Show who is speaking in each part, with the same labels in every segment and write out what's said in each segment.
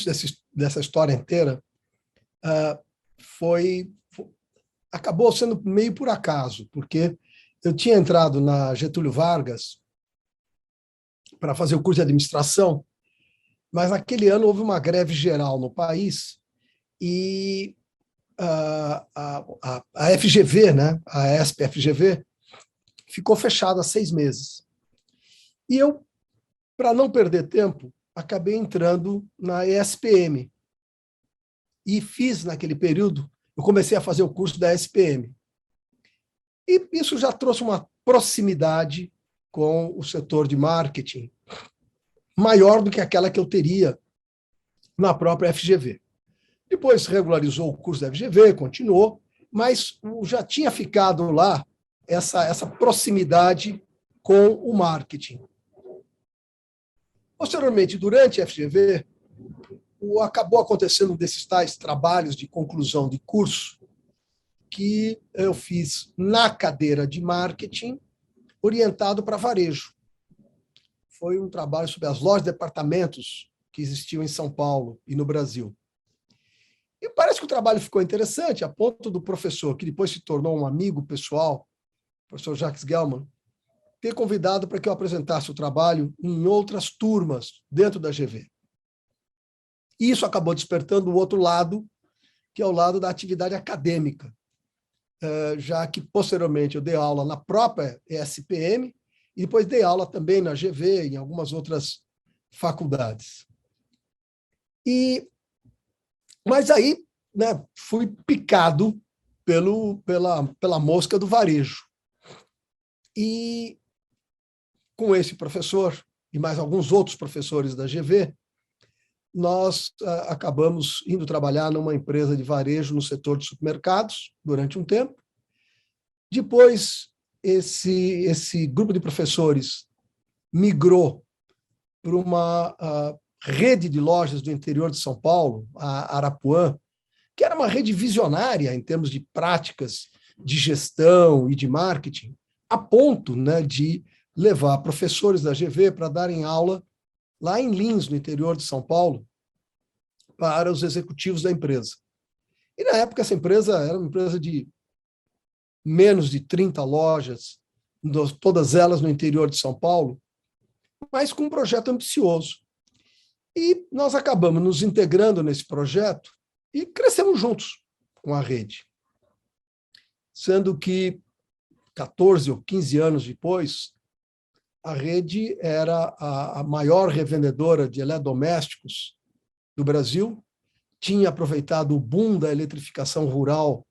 Speaker 1: início dessa história inteira uh, acabou sendo meio por acaso, porque eu tinha entrado na Getúlio Vargas para fazer o curso de administração, mas naquele ano houve uma greve geral no país e a FGV, né, a ESP-FGV, ficou fechada há 6 meses. E eu, para não perder tempo, acabei entrando na ESPM. E fiz, naquele período, eu comecei a fazer o curso da ESPM. E isso já trouxe uma proximidade com o setor de marketing maior do que aquela que eu teria na própria FGV. Depois regularizou o curso da FGV, continuou, mas já tinha ficado lá essa proximidade com o marketing. Posteriormente, durante a FGV, acabou acontecendo um desses tais trabalhos de conclusão de curso que eu fiz na cadeira de marketing, orientado para varejo. Foi um trabalho sobre as lojas de departamentos que existiam em São Paulo e no Brasil. E parece que o trabalho ficou interessante, a ponto do professor, que depois se tornou um amigo pessoal, o professor Jacques Gelman, ter convidado para que eu apresentasse o trabalho em outras turmas dentro da GV. E isso acabou despertando o outro lado, que é o lado da atividade acadêmica, já que, posteriormente, eu dei aula na própria ESPM e depois dei aula também na GV e em algumas outras faculdades. Mas aí, né, fui picado pela mosca do varejo. E com esse professor e mais alguns outros professores da GV, nós acabamos indo trabalhar numa empresa de varejo no setor de supermercados durante um tempo. Depois, esse grupo de professores migrou para uma rede de lojas do interior de São Paulo, a Arapuã, que era uma rede visionária em termos de práticas de gestão e de marketing, a ponto, né, de levar professores da GV para darem aula lá em Lins, no interior de São Paulo, para os executivos da empresa. E, na época, essa empresa era uma empresa de menos de 30 lojas, todas elas no interior de São Paulo, mas com um projeto ambicioso. E nós acabamos nos integrando nesse projeto e crescemos juntos com a rede. Sendo que 14 ou 15 anos depois, a rede era a maior revendedora de eletrodomésticos do Brasil, tinha aproveitado o boom da eletrificação rural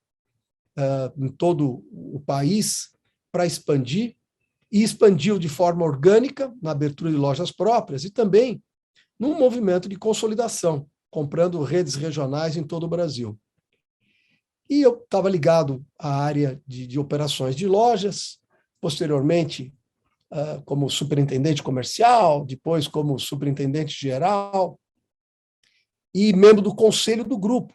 Speaker 1: em todo o país para expandir, e expandiu de forma orgânica na abertura de lojas próprias e também num movimento de consolidação, comprando redes regionais em todo o Brasil. E eu estava ligado à área de operações de lojas, posteriormente como superintendente comercial, depois como superintendente geral, e membro do conselho do grupo,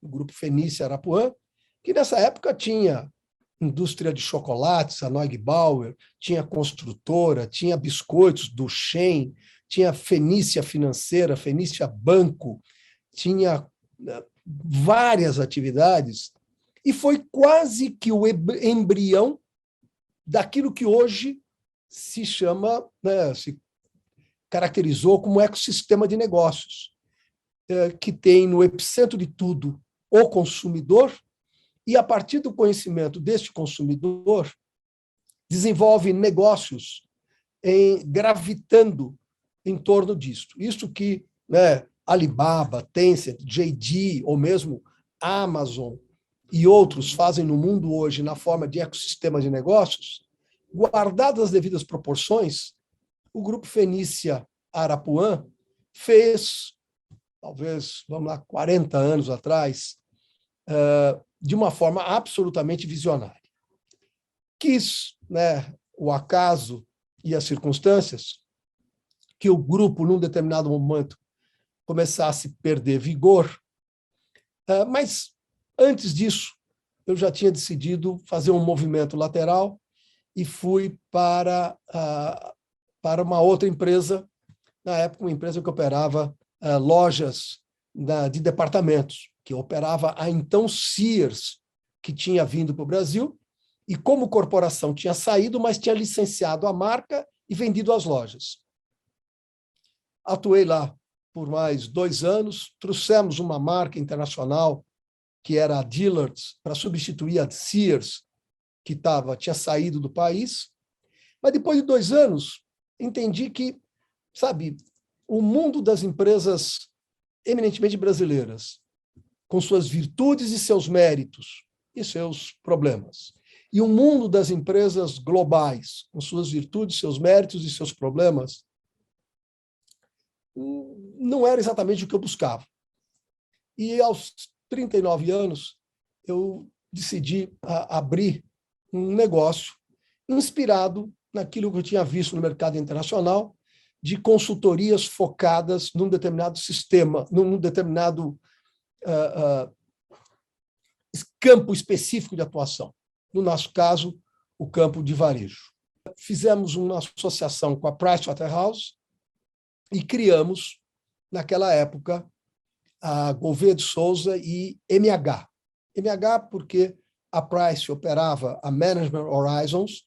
Speaker 1: o Grupo Fenícia Arapuã, que nessa época tinha indústria de chocolates, a Neugbauer, tinha construtora, tinha biscoitos do Shen, tinha Fenícia Financeira, Fenícia Banco, tinha várias atividades, e foi quase que o embrião daquilo que hoje se chama, né, se caracterizou como ecossistema de negócios, que tem no epicentro de tudo o consumidor, e, a partir do conhecimento deste consumidor, desenvolve negócios gravitando em torno disto. Isso que, né, Alibaba, Tencent, JD, ou mesmo Amazon e outros fazem no mundo hoje na forma de ecossistema de negócios, guardadas as devidas proporções, o Grupo Fenícia Arapuã fez, talvez, vamos lá, 40 anos atrás, de uma forma absolutamente visionária. Quis, né, o acaso e as circunstâncias que o grupo, num determinado momento, começasse a perder vigor, mas, antes disso, eu já tinha decidido fazer um movimento lateral e fui para uma outra empresa, na época uma empresa que operava lojas de departamentos, que operava a então Sears, que tinha vindo para o Brasil, e como corporação tinha saído, mas tinha licenciado a marca e vendido as lojas. Atuei lá por mais 2 anos, trouxemos uma marca internacional, que era a Dillard's, para substituir a Sears, que tinha saído do país. Mas depois de 2 anos, entendi que, sabe, o mundo das empresas eminentemente brasileiras, com suas virtudes e seus méritos e seus problemas, e o mundo das empresas globais, com suas virtudes, seus méritos e seus problemas, não era exatamente o que eu buscava. E aos 39 anos, eu decidi abrir um negócio inspirado naquilo que eu tinha visto no mercado internacional, de consultorias focadas num determinado sistema, num determinado campo específico de atuação. No nosso caso, o campo de varejo. Fizemos uma associação com a Pricewaterhouse e criamos, naquela época, a Gouveia de Souza e MH. MH porque a Price operava a Management Horizons,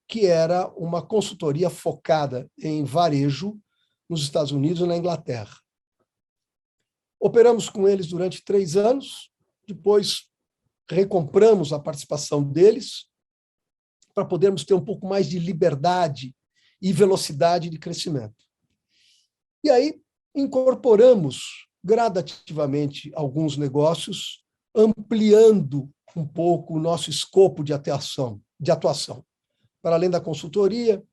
Speaker 1: que era uma consultoria focada em varejo nos Estados Unidos e na Inglaterra. Operamos com eles durante 3 anos, depois recompramos a participação deles para podermos ter um pouco mais de liberdade e velocidade de crescimento. E aí incorporamos gradativamente alguns negócios, ampliando um pouco o nosso escopo de atuação. Para além da consultoria,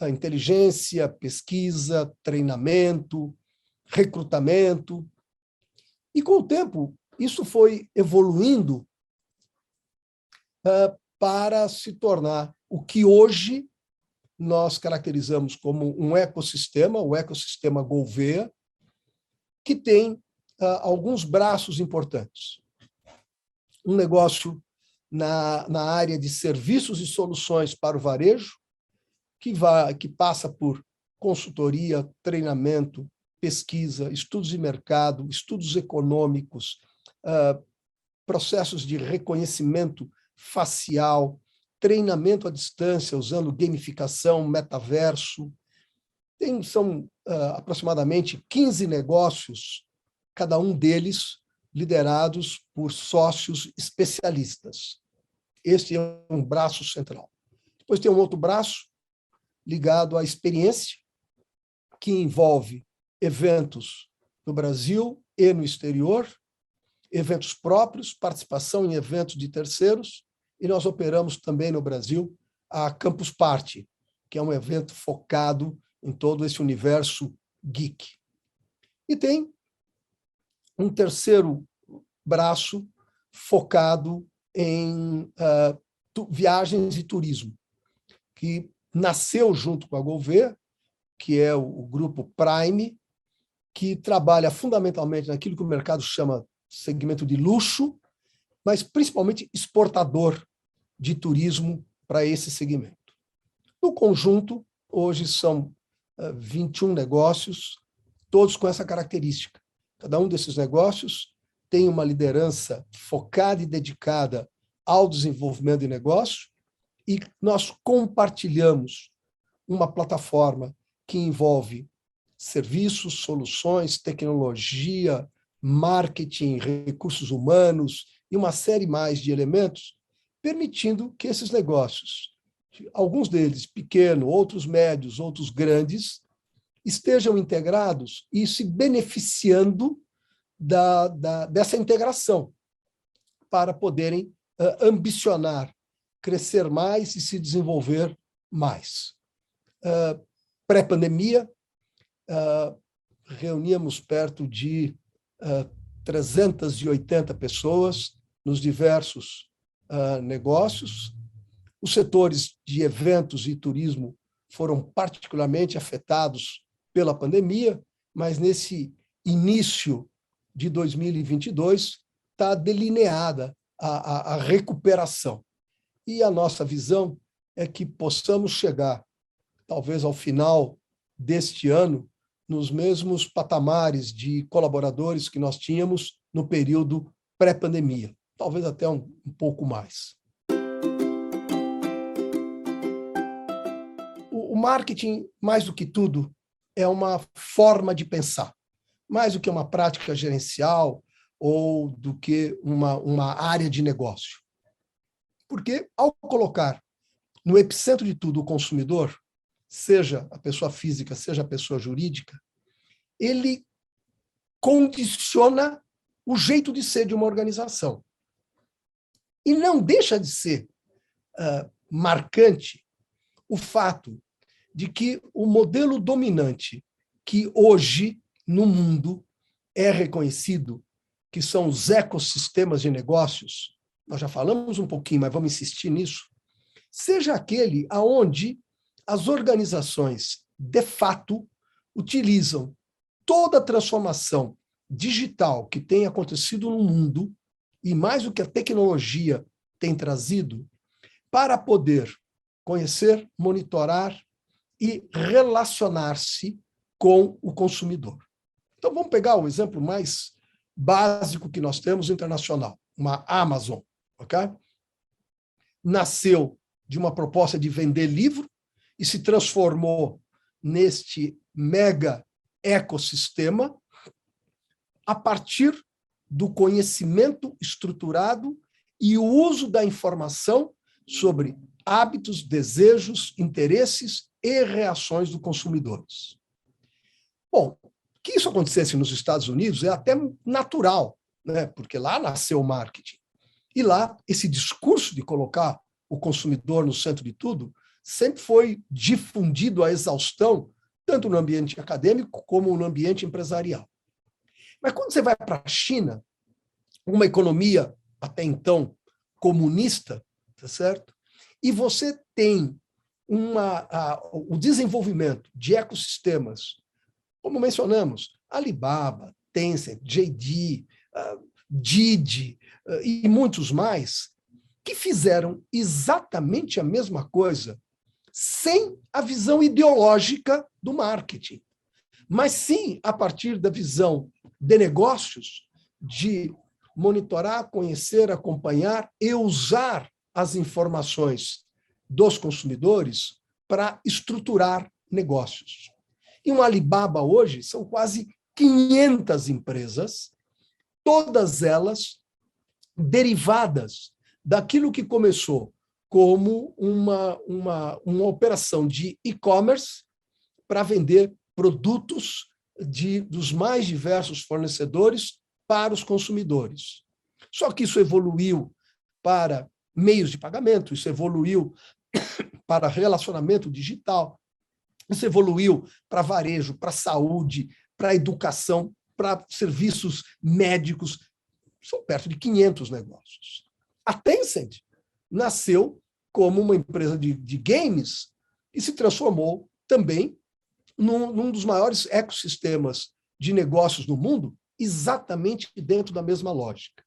Speaker 1: a inteligência, pesquisa, treinamento, recrutamento. E, com o tempo, isso foi evoluindo para se tornar o que hoje nós caracterizamos como um ecossistema, o ecossistema Gouveia, que tem alguns braços importantes. Um negócio na área de serviços e soluções para o varejo, que passa por consultoria, treinamento, pesquisa, estudos de mercado, estudos econômicos, processos de reconhecimento facial, treinamento à distância, usando gamificação, metaverso. São aproximadamente 15 negócios, cada um deles liderados por sócios especialistas. Este é um braço central. Depois tem um outro braço ligado à experiência, que envolve eventos no Brasil e no exterior, eventos próprios, participação em eventos de terceiros, e nós operamos também no Brasil a Campus Party, que é um evento focado em todo esse universo geek. E tem um terceiro braço focado em viagens e turismo, que nasceu junto com a Gouveia, que é o grupo Prime, que trabalha fundamentalmente naquilo que o mercado chama segmento de luxo, mas principalmente exportador de turismo para esse segmento. No conjunto, hoje são 21 negócios, todos com essa característica. Cada um desses negócios tem uma liderança focada e dedicada ao desenvolvimento de negócio, e nós compartilhamos uma plataforma que envolve serviços, soluções, tecnologia, marketing, recursos humanos e uma série mais de elementos, permitindo que esses negócios, alguns deles pequenos, outros médios, outros grandes, estejam integrados e se beneficiando dessa integração para poderem ambicionar, crescer mais e se desenvolver mais. Pré-pandemia, reuníamos perto de 380 pessoas nos diversos negócios. Os setores de eventos e turismo foram particularmente afetados pela pandemia, mas nesse início de 2022 está delineada a recuperação. E a nossa visão é que possamos chegar, talvez ao final deste ano, nos mesmos patamares de colaboradores que nós tínhamos no período pré-pandemia, talvez até um pouco mais. O marketing, mais do que tudo, é uma forma de pensar, mais do que uma prática gerencial ou do que uma área de negócio. Porque, ao colocar no epicentro de tudo o consumidor, seja a pessoa física, seja a pessoa jurídica, ele condiciona o jeito de ser de uma organização. E não deixa de ser marcante o fato de que o modelo dominante que hoje no mundo é reconhecido, que são os ecossistemas de negócios, nós já falamos um pouquinho, mas vamos insistir nisso, seja aquele aonde as organizações, de fato, utilizam toda a transformação digital que tem acontecido no mundo, e mais o que a tecnologia tem trazido, para poder conhecer, monitorar e relacionar-se com o consumidor. Então, vamos pegar o exemplo mais básico que nós temos internacional, uma Amazon, ok? Nasceu de uma proposta de vender livro e se transformou neste mega ecossistema a partir do conhecimento estruturado e o uso da informação sobre hábitos, desejos, interesses e reações dos consumidores. Bom, que isso acontecesse nos Estados Unidos é até natural, né? Porque lá nasceu o marketing. E lá, esse discurso de colocar o consumidor no centro de tudo sempre foi difundido à exaustão, tanto no ambiente acadêmico como no ambiente empresarial. Mas quando você vai para a China, uma economia até então comunista, tá certo? E você tem o desenvolvimento de ecossistemas, como mencionamos, Alibaba, Tencent, JD, Didi e muitos mais, que fizeram exatamente a mesma coisa sem a visão ideológica do marketing, mas sim a partir da visão de negócios, de monitorar, conhecer, acompanhar e usar as informações dos consumidores para estruturar negócios. E um Alibaba hoje são quase 500 empresas, todas elas derivadas daquilo que começou como uma operação de e-commerce para vender produtos dos mais diversos fornecedores para os consumidores. Só que isso evoluiu para meios de pagamento, isso evoluiu para relacionamento digital, isso evoluiu para varejo, para saúde, para educação, para serviços médicos. São perto de 500 negócios. A Tencent nasceu como uma empresa de games e se transformou também num dos maiores ecossistemas de negócios no mundo, exatamente dentro da mesma lógica.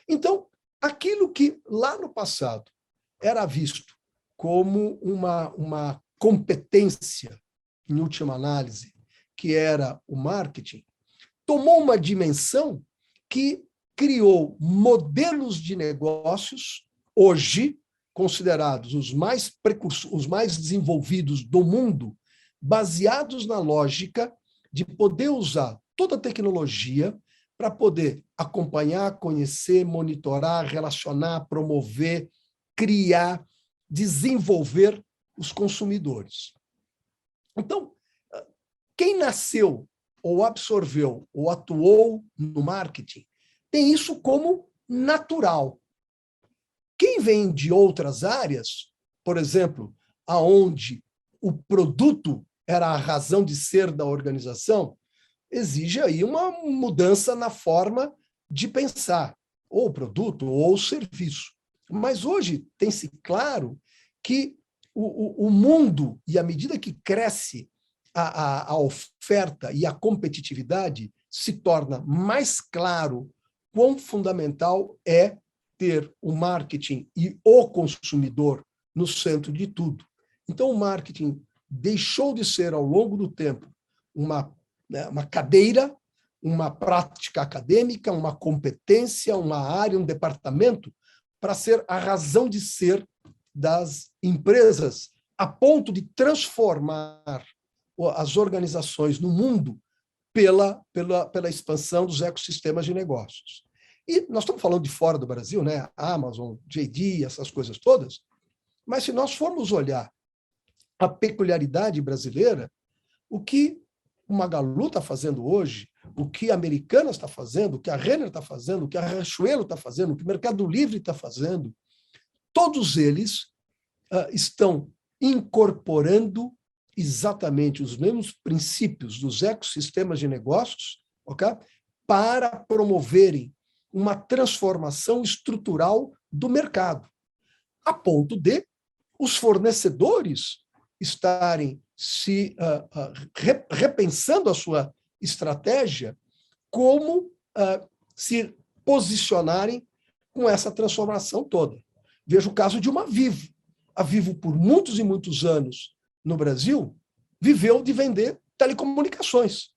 Speaker 1: Então, aquilo que lá no passado era visto como uma competência, em última análise, que era o marketing, tomou uma dimensão que criou modelos de negócios, hoje considerados os mais desenvolvidos do mundo, baseados na lógica de poder usar toda a tecnologia para poder acompanhar, conhecer, monitorar, relacionar, promover, criar, desenvolver os consumidores. Então, quem nasceu ou absorveu ou atuou no marketing tem isso como natural. Quem vem de outras áreas, por exemplo, aonde o produto era a razão de ser da organização, exige aí uma mudança na forma de pensar, ou o produto, ou o serviço. Mas hoje tem-se claro que o mundo, e à medida que cresce a oferta e a competitividade, se torna mais claro quão fundamental é ter o marketing e o consumidor no centro de tudo. Então, o marketing deixou de ser, ao longo do tempo, uma né? Uma cadeira, uma prática acadêmica, uma competência, uma área, um departamento, para ser a razão de ser das empresas, a ponto de transformar as organizações no mundo pela expansão dos ecossistemas de negócios. E nós estamos falando de fora do Brasil, né? Amazon, JD, essas coisas todas, mas se nós formos olhar a peculiaridade brasileira, o que o Magalu está fazendo hoje, o que a Americanas está fazendo, o que a Renner está fazendo, o que a Riachuelo está fazendo, o que o Mercado Livre está fazendo, todos eles estão incorporando exatamente os mesmos princípios dos ecossistemas de negócios, okay? Para promoverem uma transformação estrutural do mercado, a ponto de os fornecedores estarem se repensando a sua estratégia, como se posicionarem com essa transformação toda. Veja o caso de uma Vivo. A Vivo, por muitos e muitos anos no Brasil, viveu de vender telecomunicações.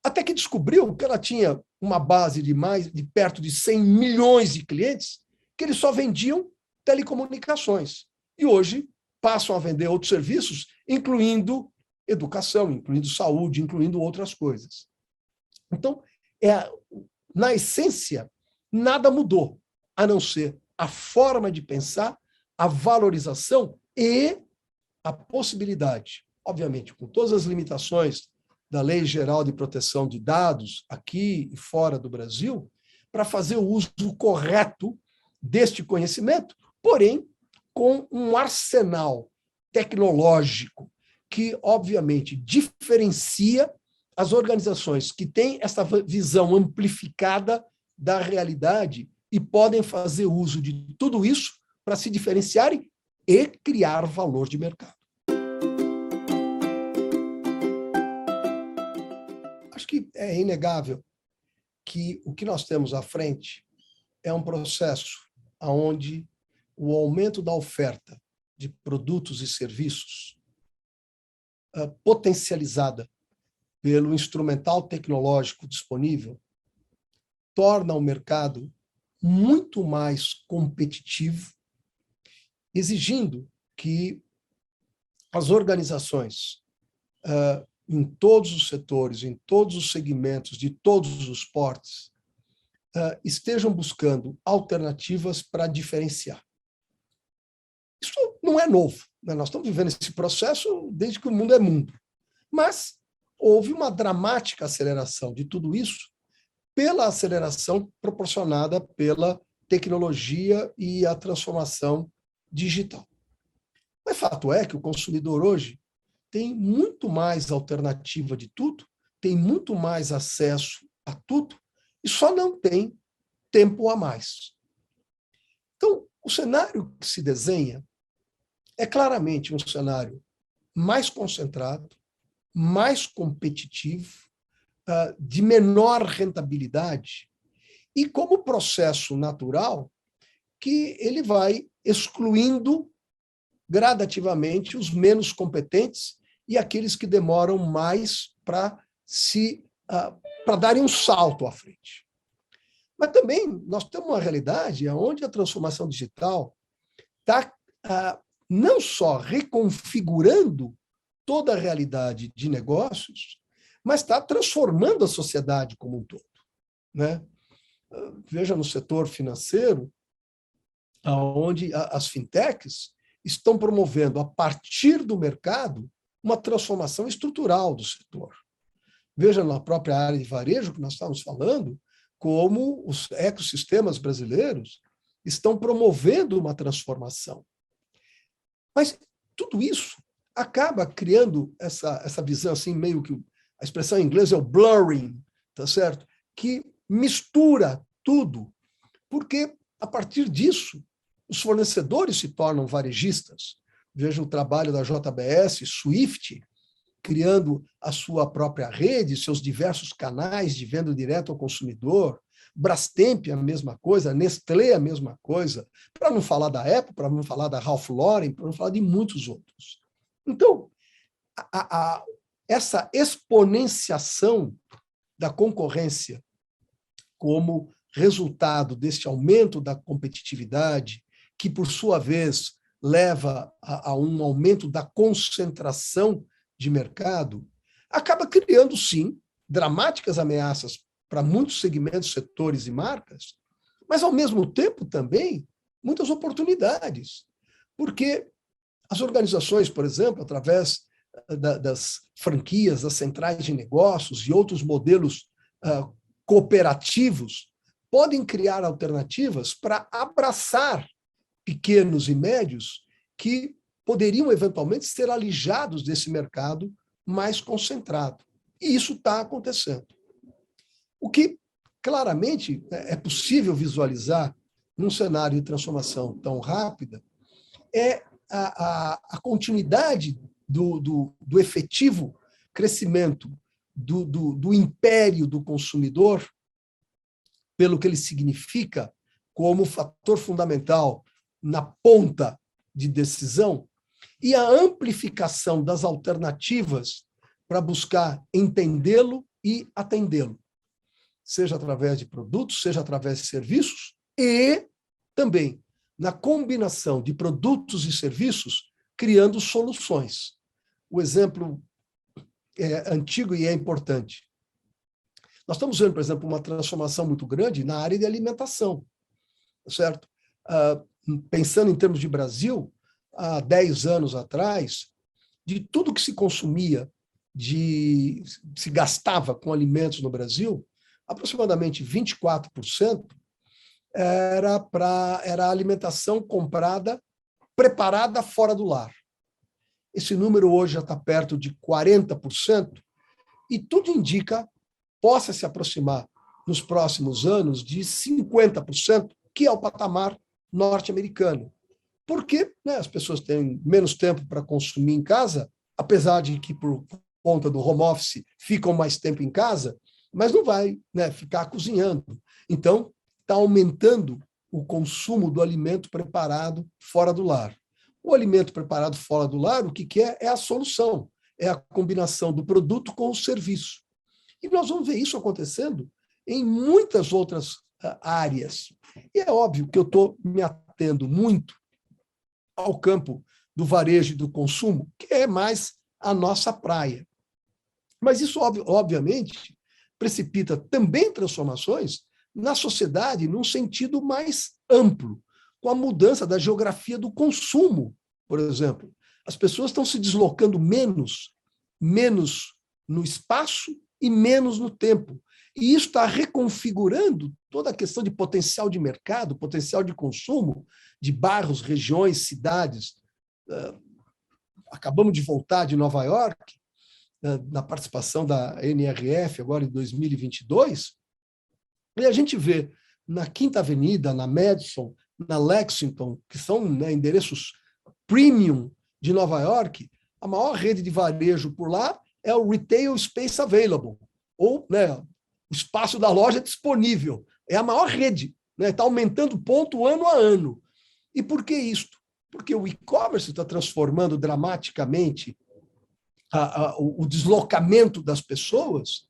Speaker 1: Até que descobriu que ela tinha uma base de perto de 100 milhões de clientes, que eles só vendiam telecomunicações. E hoje passam a vender outros serviços, incluindo educação, incluindo saúde, incluindo outras coisas. Então, na essência, nada mudou, a não ser a forma de pensar, a valorização e a possibilidade, obviamente, com todas as limitações da Lei Geral de Proteção de Dados, aqui e fora do Brasil, para fazer o uso correto deste conhecimento, porém, com um arsenal tecnológico que, obviamente, diferencia as organizações que têm essa visão amplificada da realidade e podem fazer uso de tudo isso para se diferenciarem e criar valor de mercado. Acho que é inegável que o que nós temos à frente é um processo onde o aumento da oferta de produtos e serviços potencializada pelo instrumental tecnológico disponível torna o mercado muito mais competitivo, exigindo que as organizações, em todos os setores, em todos os segmentos, de todos os portes, estejam buscando alternativas para diferenciar. Isso não é novo, né? Nós estamos vivendo esse processo desde que o mundo é mundo. Mas houve uma dramática aceleração de tudo isso pela aceleração proporcionada pela tecnologia e a transformação digital. Mas fato é que o consumidor hoje tem muito mais alternativa de tudo, tem muito mais acesso a tudo, e só não tem tempo a mais. Então, o cenário que se desenha é claramente um cenário mais concentrado, mais competitivo, de menor rentabilidade, e como processo natural que ele vai excluindo gradativamente os menos competentes e aqueles que demoram mais para darem um salto à frente. Mas também nós temos uma realidade onde a transformação digital está não só reconfigurando toda a realidade de negócios, mas está transformando a sociedade como um todo, né? Veja no setor financeiro, onde as fintechs estão promovendo, a partir do mercado, uma transformação estrutural do setor. Veja na própria área de varejo que nós estamos falando, como os ecossistemas brasileiros estão promovendo uma transformação. Mas tudo isso acaba criando essa visão, assim, meio que a expressão em inglês é o blurring, tá certo? Que mistura tudo, porque a partir disso os fornecedores se tornam varejistas. Veja o trabalho da JBS, Swift, criando a sua própria rede, seus diversos canais de venda direto ao consumidor, Brastemp a mesma coisa, Nestlé a mesma coisa, para não falar da Apple, para não falar da Ralph Lauren, para não falar de muitos outros. Então, essa exponenciação da concorrência como resultado deste aumento da competitividade, que, por sua vez, leva a um aumento da concentração de mercado, acaba criando, sim, dramáticas ameaças para muitos segmentos, setores e marcas, mas, ao mesmo tempo, também, muitas oportunidades. Porque as organizações, por exemplo, através das franquias, das centrais de negócios e outros modelos cooperativos, podem criar alternativas para abraçar pequenos e médios que poderiam, eventualmente, ser alijados desse mercado mais concentrado. E isso está acontecendo. O que, claramente, é possível visualizar num cenário de transformação tão rápida é a continuidade do efetivo crescimento do império do consumidor, pelo que ele significa como fator fundamental na ponta de decisão, e a amplificação das alternativas para buscar entendê-lo e atendê-lo, seja através de produtos, seja através de serviços, e também na combinação de produtos e serviços, criando soluções. O exemplo é antigo e é importante. Nós estamos vendo, por exemplo, uma transformação muito grande na área de alimentação, certo? Pensando em termos de Brasil, há 10 anos atrás, de tudo que se consumia, se gastava com alimentos no Brasil, aproximadamente 24% era alimentação comprada, preparada fora do lar. Esse número hoje já está perto de 40%, e tudo indica possa se aproximar nos próximos anos de 50%, que é o patamar norte-americano. Porque, né, as pessoas têm menos tempo para consumir em casa, apesar de que, por conta do home office, ficam mais tempo em casa, mas não vai, né, ficar cozinhando. Então, está aumentando o consumo do alimento preparado fora do lar. O alimento preparado fora do lar, o que é? É a solução, é a combinação do produto com o serviço. E nós vamos ver isso acontecendo em muitas outras áreas. E é óbvio que eu estou me atendo muito ao campo do varejo e do consumo, que é mais a nossa praia. Mas isso, obviamente, precipita também transformações na sociedade num sentido mais amplo, com a mudança da geografia do consumo, por exemplo. As pessoas estão se deslocando menos no espaço e menos no tempo. E isso está reconfigurando toda a questão de potencial de mercado, potencial de consumo de bairros, regiões, cidades. Acabamos de voltar de Nova York, na participação da NRF, agora em 2022, e a gente vê na Quinta Avenida, na Madison, na Lexington, que são, né, endereços premium de Nova York, a maior rede de varejo por lá é o Retail Space Available, ou, né, o espaço da loja disponível. É a maior rede, né, está aumentando ponto ano a ano. E por que isto? Porque o e-commerce está transformando dramaticamente o deslocamento das pessoas,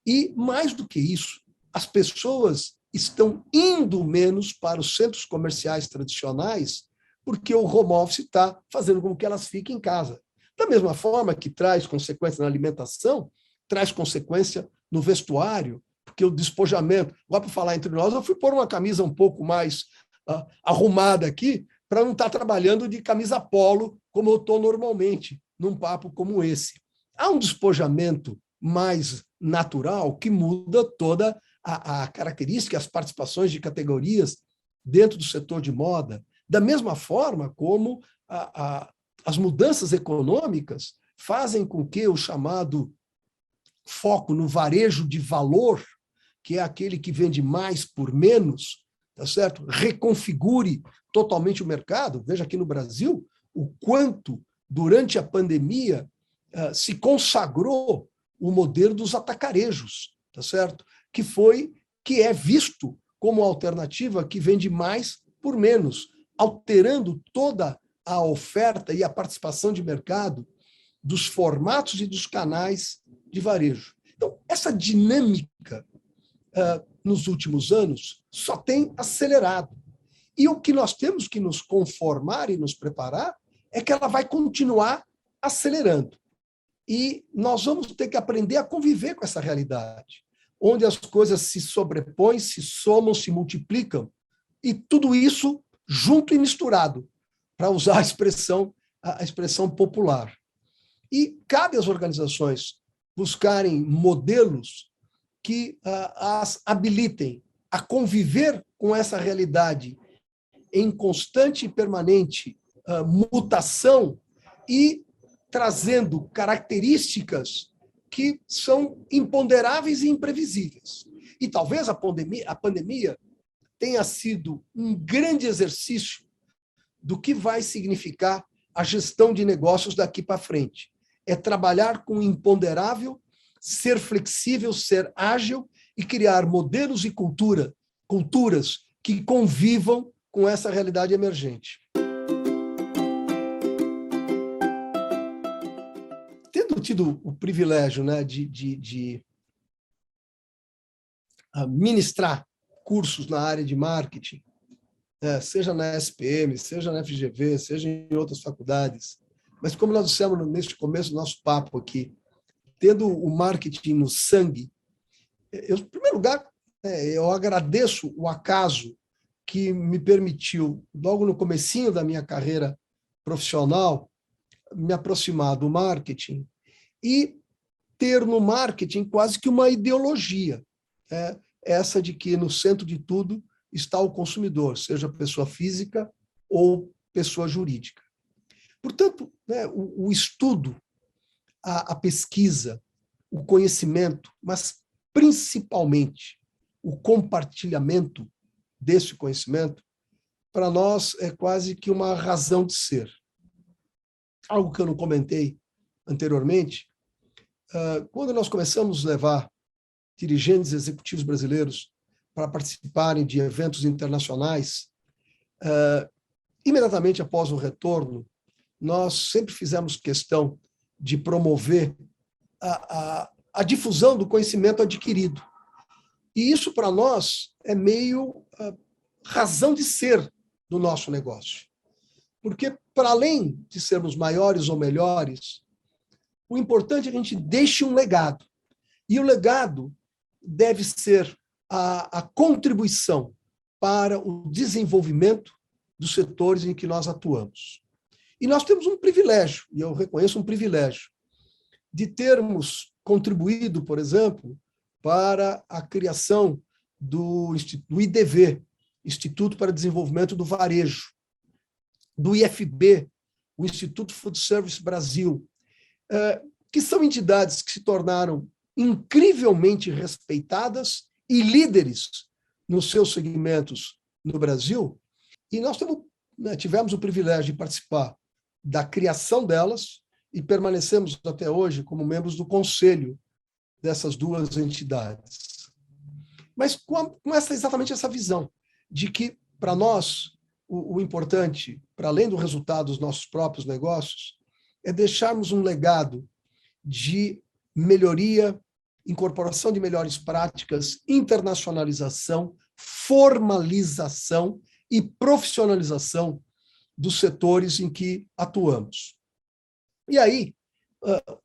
Speaker 1: e, mais do que isso, as pessoas estão indo menos para os centros comerciais tradicionais porque o home office está fazendo com que elas fiquem em casa. Da mesma forma que traz consequência na alimentação, traz consequência no vestuário, porque o despojamento, agora, para falar entre nós, eu fui pôr uma camisa um pouco mais arrumada aqui, para não estar trabalhando de camisa polo, como eu estou normalmente, num papo como esse. Há um despojamento mais natural que muda toda a característica, as participações de categorias dentro do setor de moda, da mesma forma como as mudanças econômicas fazem com que o chamado foco no varejo de valor, que é aquele que vende mais por menos, tá certo? Reconfigure totalmente o mercado. Veja aqui no Brasil o quanto, durante a pandemia, se consagrou o modelo dos atacarejos, tá certo? Que é visto como alternativa que vende mais por menos, alterando toda a oferta e a participação de mercado dos formatos e dos canais de varejo. Então, essa dinâmica, nos últimos anos, só tem acelerado. E o que nós temos que nos conformar e nos preparar é que ela vai continuar acelerando. E nós vamos ter que aprender a conviver com essa realidade, onde as coisas se sobrepõem, se somam, se multiplicam, e tudo isso junto e misturado, para usar a expressão popular. E cabe às organizações buscarem modelos que as habilitem a conviver com essa realidade em constante e permanente mutação e trazendo características que são imponderáveis e imprevisíveis. E talvez a pandemia tenha sido um grande exercício do que vai significar a gestão de negócios daqui para frente. É trabalhar com o imponderável, ser flexível, ser ágil e criar modelos e culturas que convivam com essa realidade emergente. Tendo tido o privilégio, né, de ministrar cursos na área de marketing, seja na SPM, seja na FGV, seja em outras faculdades, mas como nós dissemos neste começo do nosso papo aqui, tendo o marketing no sangue, em primeiro lugar, eu agradeço o acaso que me permitiu, logo no comecinho da minha carreira profissional, me aproximar do marketing e ter no marketing quase que uma ideologia, essa de que no centro de tudo está o consumidor, seja pessoa física ou pessoa jurídica. Portanto, o estudo, a pesquisa, o conhecimento, mas principalmente o compartilhamento desse conhecimento, para nós é quase que uma razão de ser. Algo que eu não comentei anteriormente, quando nós começamos a levar dirigentes executivos brasileiros para participarem de eventos internacionais, imediatamente após o retorno, nós sempre fizemos questão de promover a difusão do conhecimento adquirido. E isso, para nós, é meio razão de ser do nosso negócio. Porque, para além de sermos maiores ou melhores, o importante é que a gente deixe um legado. E o legado deve ser a contribuição para o desenvolvimento dos setores em que nós atuamos. E nós temos um privilégio, e eu reconheço um privilégio, de termos contribuído, por exemplo, para a criação do IDV, Instituto para Desenvolvimento do Varejo, do IFB, o Instituto Food Service Brasil, que são entidades que se tornaram incrivelmente respeitadas e líderes nos seus segmentos no Brasil, e nós tivemos o privilégio de participar da criação delas e permanecemos até hoje como membros do conselho dessas duas entidades. Mas com exatamente essa visão de que, para nós, o importante, para além do resultado dos nossos próprios negócios, é deixarmos um legado de melhoria, incorporação de melhores práticas, internacionalização, formalização e profissionalização dos setores em que atuamos. E aí,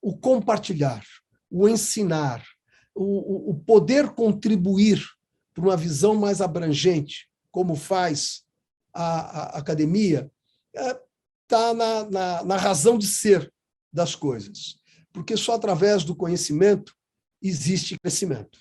Speaker 1: o compartilhar, o ensinar, o poder contribuir para uma visão mais abrangente, como faz a academia, está na razão de ser das coisas. Porque só através do conhecimento existe crescimento.